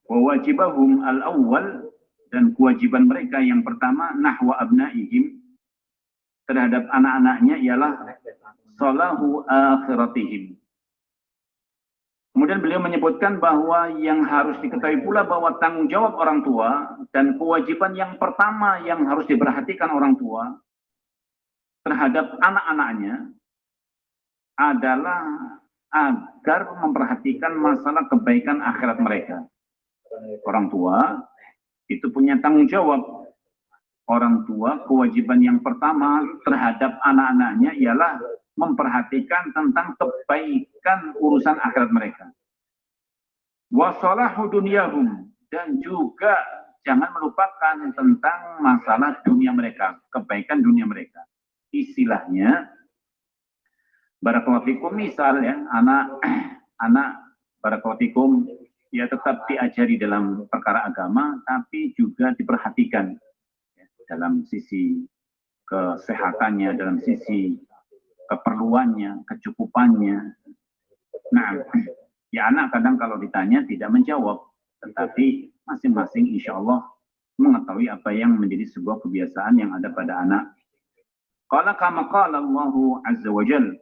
wajibahum al-awwal, dan kewajiban mereka yang pertama, nahwa abnaihim, terhadap anak-anaknya, ialah salahu akhiratihim. Kemudian beliau menyebutkan bahwa yang harus diketahui pula bahwa tanggung jawab orang tua dan kewajiban yang pertama yang harus diperhatikan orang tua terhadap anak-anaknya adalah agar memperhatikan masalah kebaikan akhirat mereka. Orang tua itu punya tanggung jawab. Orang tua, kewajiban yang pertama terhadap anak-anaknya ialah memperhatikan tentang kebaikan urusan akhirat mereka. Wa salahu dunyahum, dan juga jangan melupakan tentang masalah dunia mereka, kebaikan dunia mereka. Istilahnya, barakallahu fikum, misal ya, anak barakallahu fikum, ya tetap diajari dalam perkara agama, tapi juga diperhatikan ya, dalam sisi kesehatannya, dalam sisi keperluannya, kecukupannya. Nah, ya anak kadang kalau ditanya tidak menjawab, tetapi masing-masing insya Allah mengetahui apa yang menjadi sebuah kebiasaan yang ada pada anak. Qala kama qala Allahu azza wa jalla,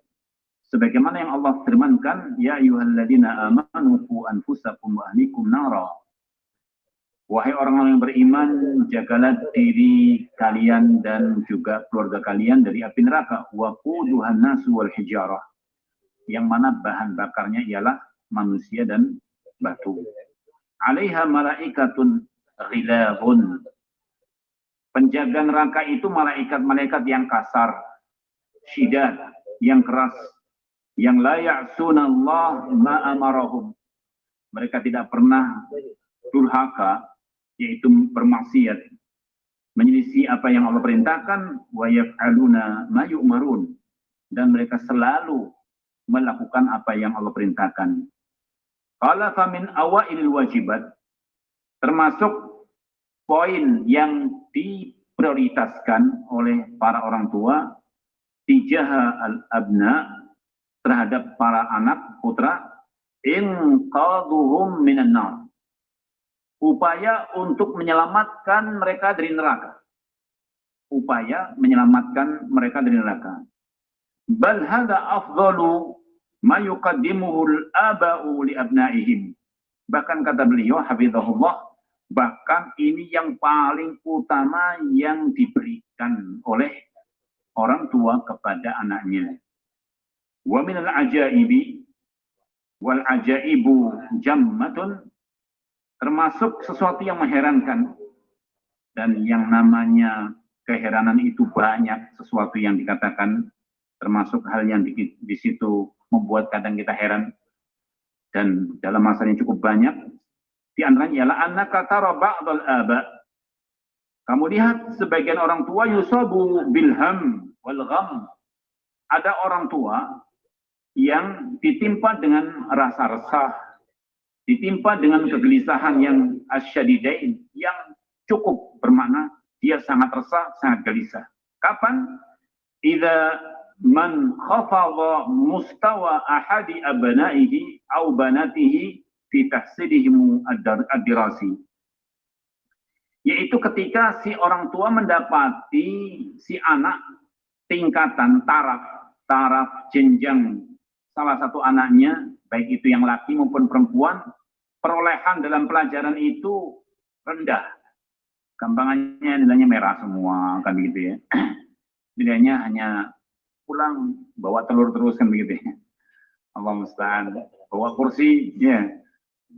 sebagaimana yang Allah firmankan, ya ayyuhalladzina amanu qu anfusakum wa ahlikum nara. Wahai orang-orang yang beriman, jagalah diri kalian dan juga keluarga kalian dari api neraka. Wa quduhan nasu wal hijarah, yang mana bahan bakarnya ialah manusia dan batu. 'alaiha malaikatun ghilabun. Penjaga neraka itu malaikat-malaikat yang kasar, syidad, yang keras, yang la ya'sunallah ma amarahum. Mereka tidak pernah durhaka, yaitu bermaksiat, menyelisih apa yang Allah perintahkan, wa yaf'aluna ma yu'marun, dan mereka selalu melakukan apa yang Allah perintahkan. Qala fa min awailil wajibat, termasuk poin yang diprioritaskan oleh para orang tua tijaha al-abna, terhadap para anak putra, inqadhuhum minan nar, upaya untuk menyelamatkan mereka dari neraka. Upaya menyelamatkan mereka dari neraka. Bal hadza afdalu ma yuqaddimuhu al-aba'u li abnaihim. Bahkan kata beliau hafizahullah, bahkan ini yang paling utama yang diberikan oleh orang tua kepada anaknya. Wa minal ajaibi wal ajaibu jammatun, termasuk sesuatu yang mengherankan, dan yang namanya keheranan itu banyak sesuatu yang dikatakan, termasuk hal yang di situ membuat kadang kita heran, dan dalam masa yang cukup banyak. Di antaranya ialah annaka tara ba'dal aba, kamu lihat sebagian orang tua yusabu bilham wal gham, ada orang tua yang ditimpa dengan rasa resah, ditimpa dengan kegelisahan yang asyadidain, yang cukup bermakna dia sangat resah, sangat gelisah. Kapan? Idza man khafadha mustawa ahadi abnaihi au banatihi fi tahsilihim ad-dirasi, yaitu ketika si orang tua mendapati si anak tingkatan taraf jenjang salah satu anaknya, baik itu yang laki maupun perempuan, perolehan dalam pelajaran itu rendah. Gampangannya nilainya merah semua, kan begitu ya. Nilainya hanya pulang bawa telur terus, kan begitu ya. Allah musta'an. Bawa kursi, ya.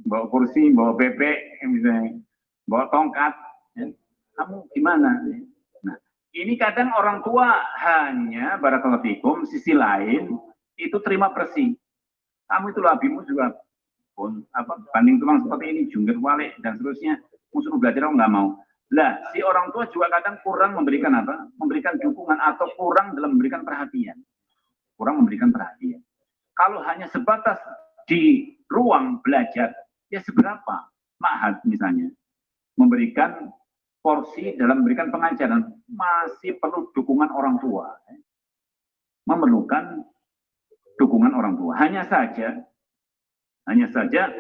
Bawa kursi, bawa bebek, misalnya. Bawa tongkat. Ya. Kamu gimana? Nah, ini kadang orang tua hanya, barakallahu fikum, sisi lain, itu terima bersih. Kamu itu abimu juga pun banding tulang seperti ini, jungkir balik dan seterusnya, musuh belajar nggak mau. Lah, si orang tua juga kadang kurang memberikan apa? Memberikan dukungan atau kurang dalam memberikan perhatian. Kurang memberikan perhatian. Kalau hanya sebatas di ruang belajar, ya seberapa? Ma'had misalnya, memberikan porsi dalam memberikan pengajaran, masih perlu dukungan orang tua. Memerlukan dukungan orang tua. Hanya saja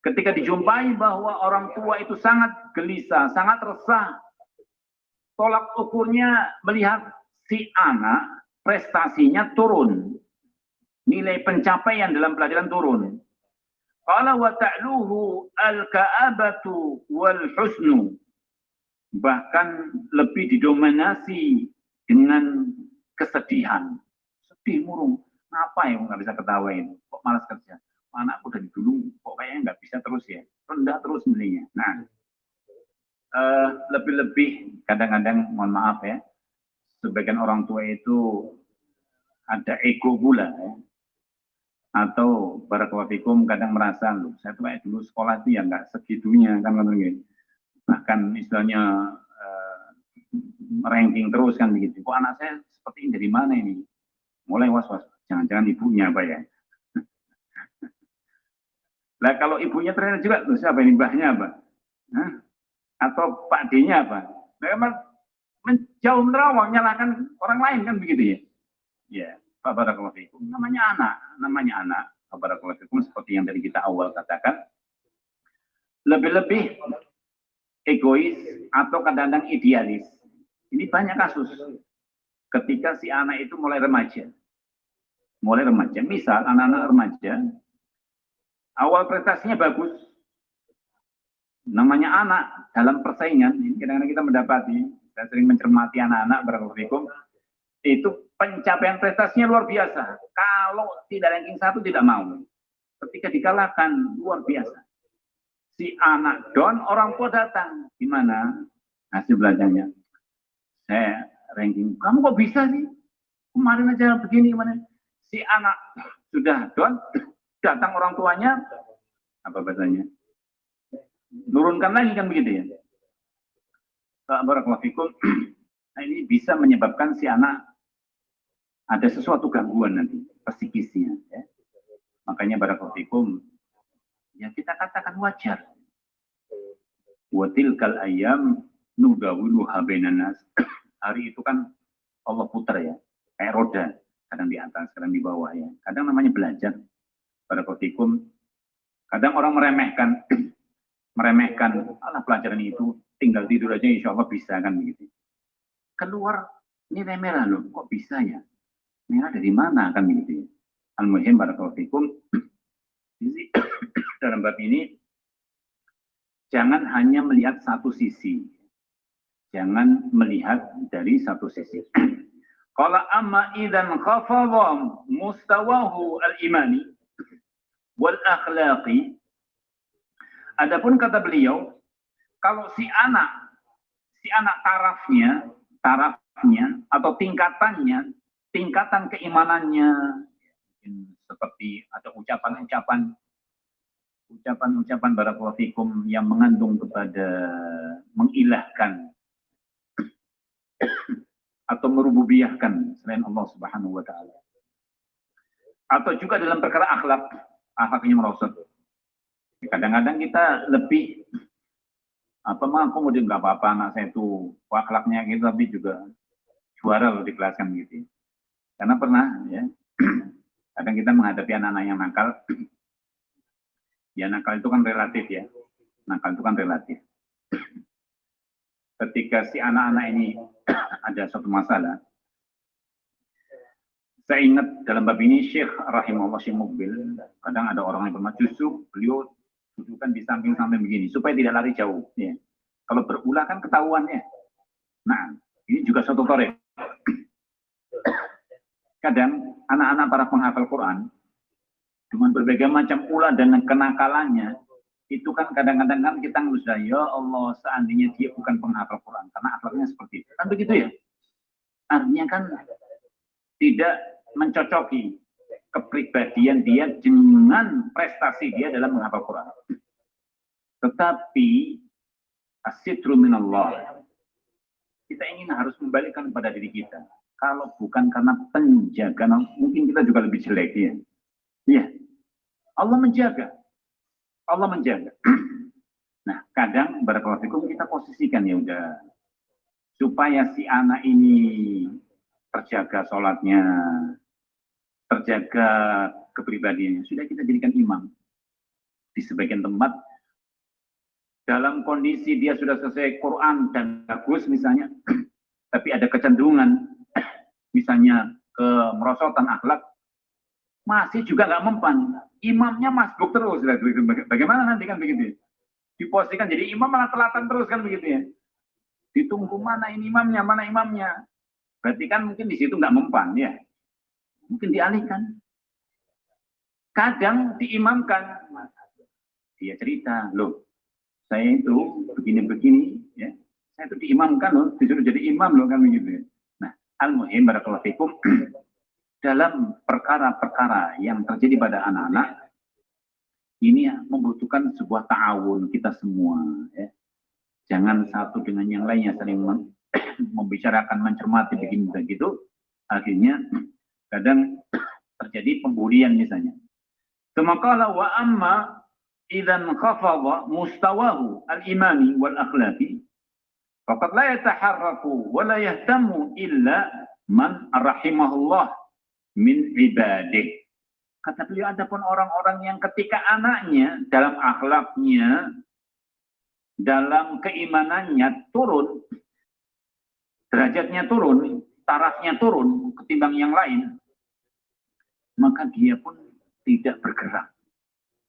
ketika dijumpai bahwa orang tua itu sangat gelisah, sangat resah, tolak ukurnya melihat si anak prestasinya turun, nilai pencapaian dalam pelajaran turun. Qala wa ta'luhu al-ka'abatu wal husnu, bahkan lebih didominasi dengan kesedihan. Sedih murung. Apa yang nggak bisa ketawain? Kok malas kerja? Anakku dari dulu kok kayaknya nggak bisa terus ya. Rendah terus nilainya. Nah, lebih-lebih kadang-kadang, mohon maaf ya, sebagian orang tua itu ada ego pula ya. Atau barakallahu fikum kadang merasa, loh, saya tuh kayak dulu sekolah itu ya nggak segitunya, kan gitu. Bahkan istilahnya ranking terus kan begitu. Kok anak saya seperti ini, dari mana ini? Mulai was-was, jangan-jangan ibunya apa ya? Nah kalau ibunya ternyata juga, loh, siapa ini, mbahnya apa? Hah? Atau Pak D-nya apa? Memang menjauh menerawang, nyalakan orang lain kan begitu ya? Ya, barakallahu fikum. Namanya anak, barakallahu fikum, seperti yang tadi kita awal katakan, lebih-lebih egois atau kadang-kadang idealis. Ini banyak kasus ketika si anak itu mulai remaja. Misal anak-anak remaja, awal prestasinya bagus, namanya anak dalam persaingan. Ini kadang-kadang kita mendapati, saya sering mencermati anak-anak barakallahu fikum, itu pencapaian prestasinya luar biasa. Kalau tidak ranking 1 tidak mau. Ketika dikalahkan luar biasa. Si anak down, orang tua datang. Gimana hasil belajarnya? Saya ranking. Kamu kok bisa sih? Kemarin aja begini gimana? Si anak sudah down, datang orang tuanya, apa bahasanya? Nurunkan lagi kan begitu ya? Barakallahu fikum. Nah, ini bisa menyebabkan si anak ada sesuatu gangguan nanti psikisnya. Ya. Makanya barakallahu fikum, ya kita katakan wajar. Watil kal ayam nudawiluha bainan nas. Hari itu kan Allah putar ya, kayak roda, kadang di atas, kadang di bawah ya. Kadang namanya belajar. Barakallahu fikum. Kadang orang meremehkan, alah pelajaran itu tinggal tidur aja insya Allah bisa kan begitu. Keluar nilai merah loh, kok bisa ya? Merah dari mana kan begitu ya? Al-muhim barakallahu fikum. Dalam bab ini jangan hanya melihat satu sisi. Jangan melihat dari satu sisi. Qala amma idzan khafadha mustawahu al-imani wal akhlaqi. Adapun kata beliau, kalau si anak tarafnya atau tingkatan keimanannya seperti ada ucapan-ucapan barakallahu fikum yang mengandung kepada mengilahkan atau merububiyahkan selain Allah Subhanahu wa taala. Atau juga dalam perkara akhlaknya merosot. Kadang-kadang kita lebih mengakomodir nggak apa-apa anak saya itu akhlaknya gitu, tapi juga juara loh di kelas kan gitu. Karena pernah ya, kadang kita menghadapi anak-anak yang nakal. Ya nakal itu kan relatif ya. Nakal itu kan relatif. Ketika si anak-anak ini ada suatu masalah, saya ingat dalam bab ini Syekh rahimahullah Syekh Mukbil, kadang ada orang yang bermajusuk, beliau dudukan di samping-samping begini supaya tidak lari jauh. Ya. Kalau berulah kan ketahuan ya. Nah, ini juga suatu torek. Kadang anak-anak para penghafal Quran dengan berbagai macam ulah dan kenakalannya, itu kan kadang-kadang kan kita ngeludah, ya Allah seandainya dia bukan penghafal Quran, karena akhlaknya seperti itu. Kan begitu ya? Artinya kan tidak mencocoki kepribadian dia dengan prestasi dia dalam menghafal Quran. Tetapi as-sitru minallah. Kita ingin harus membalikkan kepada diri kita. Kalau bukan karena penjagaan, mungkin kita juga lebih jelek ya. Iya. Allah menjaga. Allah menjaga. Nah, kadang barakallahu fikum kita posisikan ya udah supaya si anak ini terjaga sholatnya, terjaga kepribadiannya, sudah kita jadikan imam. Di sebagian tempat, dalam kondisi dia sudah selesai Quran dan bagus misalnya, tapi ada kecenderungan, misalnya ke merosotan akhlak, masih juga nggak mempan. Imamnya masbuk terus. Bagaimana nanti kan begitu? Diposisikan jadi imam malah telatan terus kan begitu ya? Ditunggu mana ini imamnya, mana imamnya. Berarti kan mungkin di situ nggak mempan ya. Mungkin dialihkan. Kadang diimamkan. Dia cerita, loh, saya itu begini-begini, ya. Saya itu diimamkan loh, disuruh jadi imam loh kan begitu. Nah, al-muhim barakallahu fikum, dalam perkara-perkara yang terjadi pada anak-anak, ini membutuhkan sebuah ta'awun kita semua. Ya. Jangan satu dengan yang lainnya saling membicarakan, mencermati, begini begitu. Akhirnya kadang terjadi pembulian misalnya. Semakala wa amma idzan khafadha mustawahu al-imani wal akhlaqi faqad la yataharraku wa la yahtamu illa man rahimahullah min ibadih. Kata beliau, adapun orang-orang yang ketika anaknya dalam akhlaknya, dalam keimanannya turun, derajatnya turun, tarafnya turun ketimbang yang lain, maka dia pun tidak bergerak.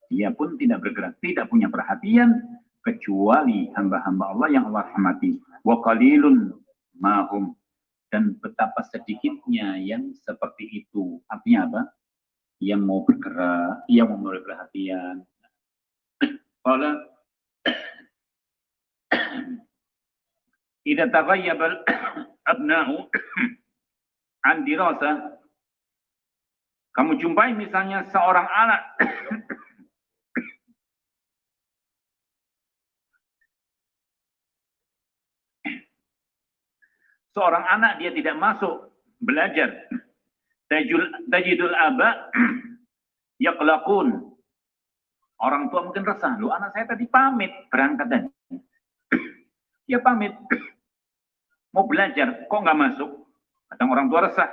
Dia pun tidak bergerak, tidak punya perhatian kecuali hamba-hamba Allah yang Allah rahmati. Wa qalilun mahum. Dan betapa sedikitnya yang seperti itu. Artinya apa? Yang mau bergerak, yang mau memberi perhatian. Kalau idza taghayyaba al-abna'u an dirasah, kamu jumpai misalnya seorang anak dia tidak masuk belajar, tajidul aba yaqlaqun, orang tua mungkin resah, lu anak saya tadi pamit berangkat tadi, dia pamit mau belajar kok nggak masuk, kadang orang tua resah.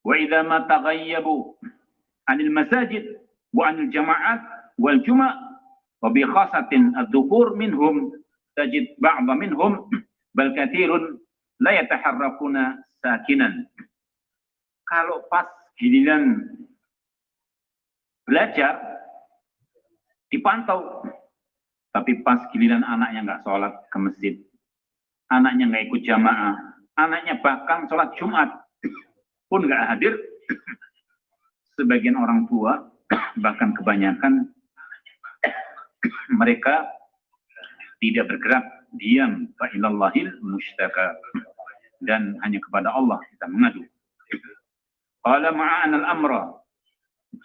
Wa idza ma taghayyabu anil masajid wa anil jama'at wal juma' wa bi khasatin adh-dhukur minhum tajid ba'dha minhum bal katsirun la yataharrakuna sakinan. Kalau pas giliran belajar dipantau, tapi pas giliran anaknya nggak sholat ke masjid, anaknya nggak ikut jamaah, anaknya bahkan sholat Jumat pun nggak hadir, sebagian orang tua bahkan kebanyakan mereka tidak bergerak, diam, fa ilallahil mushtaka, dan hanya kepada Allah kita mengadu. Qala ma'ana al-amra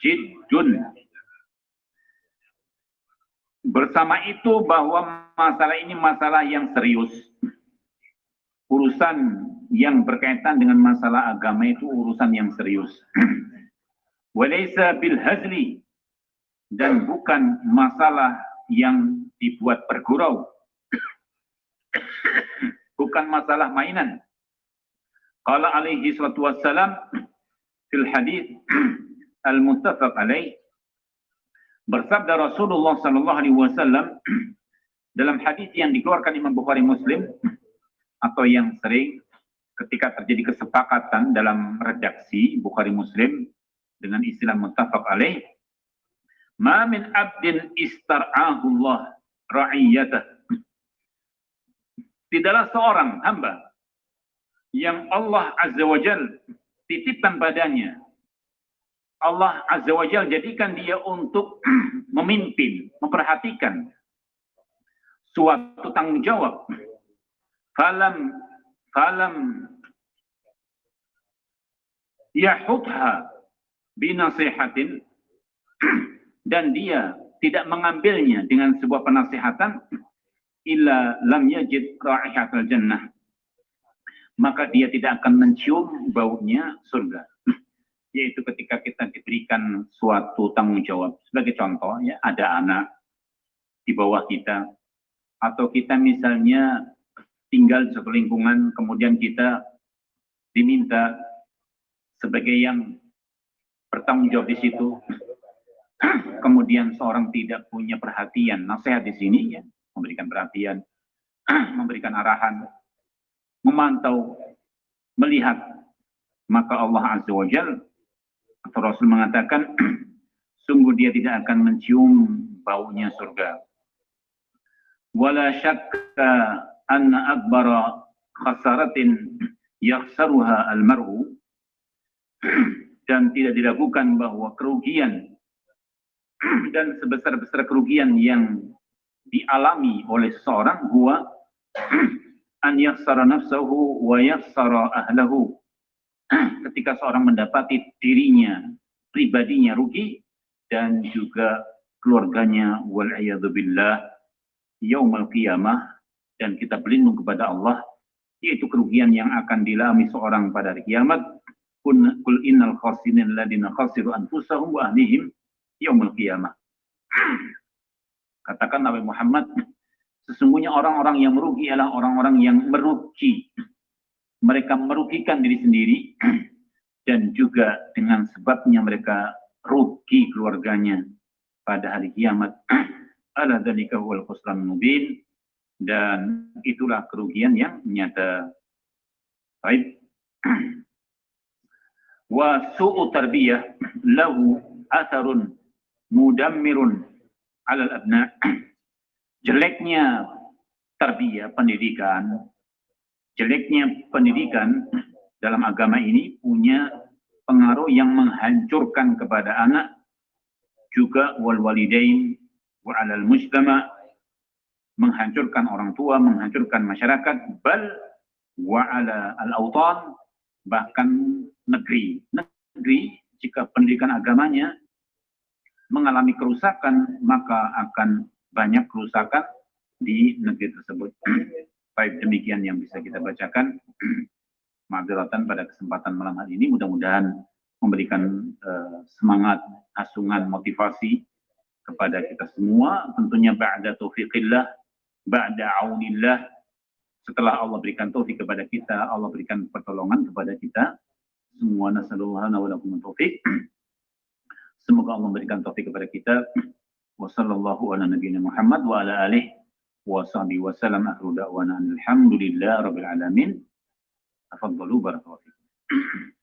jiddun, bersama itu bahwa masalah ini masalah yang serius. Urusan yang berkaitan dengan masalah agama itu urusan yang serius. Walaysa bil hazli, dan bukan masalah yang dibuat bergurau. Bukan masalah mainan. Qala alaihi salatu wassalam fil hadits al-muttafaq alaih, bersabda Rasulullah sallallahu alaihi wasallam dalam hadis yang dikeluarkan Imam Bukhari Muslim, atau yang sering ketika terjadi kesepakatan dalam redaksi Bukhari Muslim dengan istilah muttafaq alaih, ma min abdin istar'ahu Allah ra'iyatah, tidaklah seorang hamba yang Allah Azza wa Jal titipkan padanya, Allah Azza wa Jal jadikan dia untuk memimpin, memperhatikan suatu tanggung jawab, falam yahudha binasihatin, dan dia tidak mengambilnya dengan sebuah penasihatan, illa lam yajid raihatal jannah, maka dia tidak akan mencium baunya surga. Yaitu ketika kita diberikan suatu tanggung jawab, sebagai contoh ya, ada anak di bawah kita, atau kita misalnya tinggal di satu lingkungan, kemudian kita diminta sebagai yang bertanggung jawab di situ, kemudian seorang tidak punya perhatian, nasihat di sini ya, memberikan perhatian, memberikan arahan, memantau, melihat, maka Allah Azza wa Jalla atau Rasul mengatakan, sungguh dia tidak akan mencium baunya surga. Wala syakka anna akbara khasaratin yakhsaruha al-mar'u, dan tidak diragukan bahwa kerugian dan sebesar-besar kerugian yang dialami oleh seseorang huwa an yakhsara nafsahu wa yakhsara ahlahu, ketika seorang mendapati dirinya, pribadinya rugi, dan juga keluarganya, wal a'yadzu billah, yaumul qiyamah, dan kita berlindung kepada Allah, yaitu kerugian yang akan dialami seorang pada hari kiamat. Qul innal khasirin alladziina khasiru anfusahum wa ahlihim yaumul qiyamah. Katakan Nabi Muhammad, sesungguhnya orang-orang yang merugi adalah orang-orang yang merugi. Mereka merugikan diri sendiri, dan juga dengan sebabnya mereka rugi keluarganya pada hari kiamat. Ala dzalika huwal khusranul mubin, dan itulah kerugian yang nyata. Baik. Wa su'u tarbiyah lahu atharun mudammirun 'alal abna. Jeleknya tarbiyah, pendidikan, jeleknya pendidikan dalam agama ini punya pengaruh yang menghancurkan kepada anak, juga wal walidain wa 'alal mujtama', menghancurkan orang tua, menghancurkan masyarakat, bal wa ala al-awtan, bahkan negeri. Negeri jika pendidikan agamanya mengalami kerusakan, maka akan banyak kerusakan di negeri tersebut. Baik, demikian yang bisa kita bacakan. Ma'dzaratan pada kesempatan malam hari ini, mudah-mudahan memberikan semangat, hasungan, motivasi kepada kita semua, tentunya ba'da taufiqillah, ba'da aunillah, setelah Allah berikan taufik kepada kita, Allah berikan pertolongan kepada kita semua. Nasallallahu wa lakum taufik. Semoga Allah memberikan taufik kepada kita. Wa sallallahu ala nabiyina Muhammad wa ala alihi wa sahbihi wa sallam. Akhiru da'wana alhamdulillah rabbil alamin. Tafadhalu barakallahu fikum.